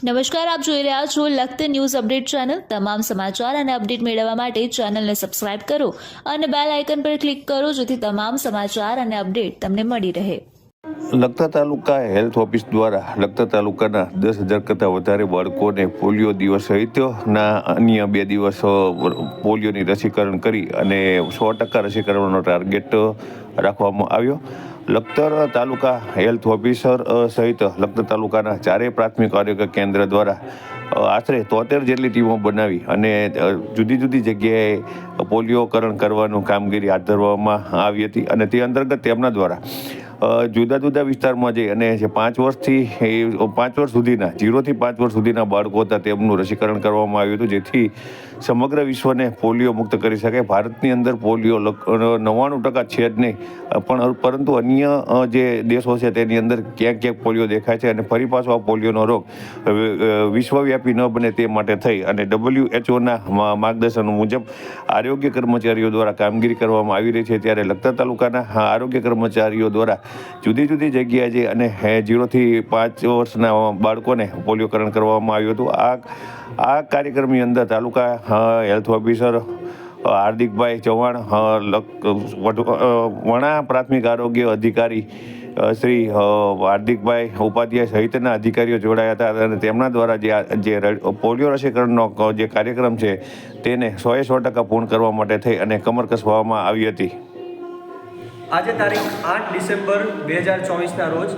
નમસ્કાર, આપ જોઈ રહ્યા છો લખત ન્યૂઝ અપડેટ ચેનલ। તમામ સમાચાર અને અપડેટ મેળવવા માટે ચેનલને સબસ્ક્રાઇબ કરો અને બેલ આઇકન પર ક્લિક કરો જેથી તમામ સમાચાર અને અપડેટ તમને મળી રહે। લખતર તાલુકા હેલ્થ ઓફિસ દ્વારા લખતર તાલુકાના 10,000 કરતાં વધારે બાળકોને પોલિયો દિવસ સહિતના અન્ય 2 દિવસ પોલિયોની રસીકરણ કરી અને 100% રસીકરણનો ટાર્ગેટ રાખવામાં આવ્યો। લખતર તાલુકા હેલ્થ ઓફિસર સહિત લખતર તાલુકાના 4 પ્રાથમિક આરોગ્ય કેન્દ્ર દ્વારા આશરે 73 જેટલી ટીમો બનાવી અને જુદી જુદી જગ્યાએ પોલિયોકરણ કરવાનું કામગીરી હાથ ધરવામાં આવી હતી અને તે અંતર્ગત તેમના દ્વારા જુદા જુદા વિસ્તારમાં જઈ અને જે 5 વર્ષ સુધીના 0 થી 5 વર્ષ સુધીના બાળકો હતા તેમનું રસીકરણ કરવામાં આવ્યું હતું, જેથી સમગ્ર વિશ્વને પોલિયો મુક્ત કરી શકાય। ભારતની અંદર પોલિયો 99% છે જ નહીં, પરંતુ અન્ય જે દેશો છે તેની અંદર ક્યાંક ક્યાંક પોલિયો દેખાય છે અને ફરી પાછો આ પોલિયોનો રોગ વિશ્વવ્યાપી ન બને તે માટે થઈ અને WHOના માર્ગદર્શન મુજબ આરોગ્ય કર્મચારીઓ દ્વારા કામગીરી કરવામાં આવી રહી છે। ત્યારે લખતર તાલુકાના આરોગ્ય કર્મચારીઓ દ્વારા જુદી જુદી જગ્યાએ જઈ અને 0 થી 5 વર્ષના બાળકોને પોલિયોકરણ કરવામાં આવ્યું હતું। આ કાર્યક્રમની અંદર તાલુકા હેલ્થ ઓફિસર હાર્દિકભાઈ ચૌહાણ, વણા પ્રાથમિક આરોગ્ય અધિકારી શ્રી હાર્દિકભાઈ ઉપાધ્યાય સહિતના અધિકારીઓ જોડાયા હતા અને તેમના દ્વારા જે પોલિયો રસીકરણનો જે કાર્યક્રમ છે તેને 100% પૂર્ણ કરવા માટે થઈ અને કમર કસવામાં આવી હતી। આજે તારીખ 8 ડિસેમ્બર 2024ના રોજ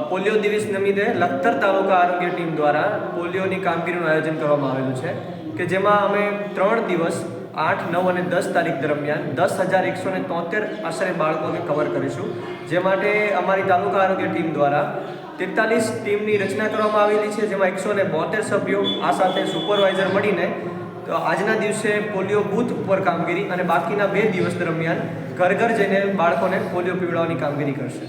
પોલિયો દિવસ નિમિત્તે લખતર તાલુકા આરોગ્ય ટીમ દ્વારા પોલિયોની કામગીરીનું આયોજન કરવામાં આવેલું છે કે જેમાં અમે 3 દિવસ 8, 9 અને 10 તારીખ દરમિયાન 10,173 આશરે બાળકોને કવર કરીશું। જે માટે અમારી તાલુકા આરોગ્ય ટીમ દ્વારા 43 ટીમની રચના કરવામાં આવેલી છે, જેમાં 172 સભ્યો આ સાથે સુપરવાઇઝર મળીને તો આજના દિવસે પોલિયો બૂથ ઉપર કામગીરી અને બાકીના 2 દિવસ દરમિયાન ઘર ઘર જઈને બાળકોને પોલિયો પીવડાવવાની કામગીરી કરશે।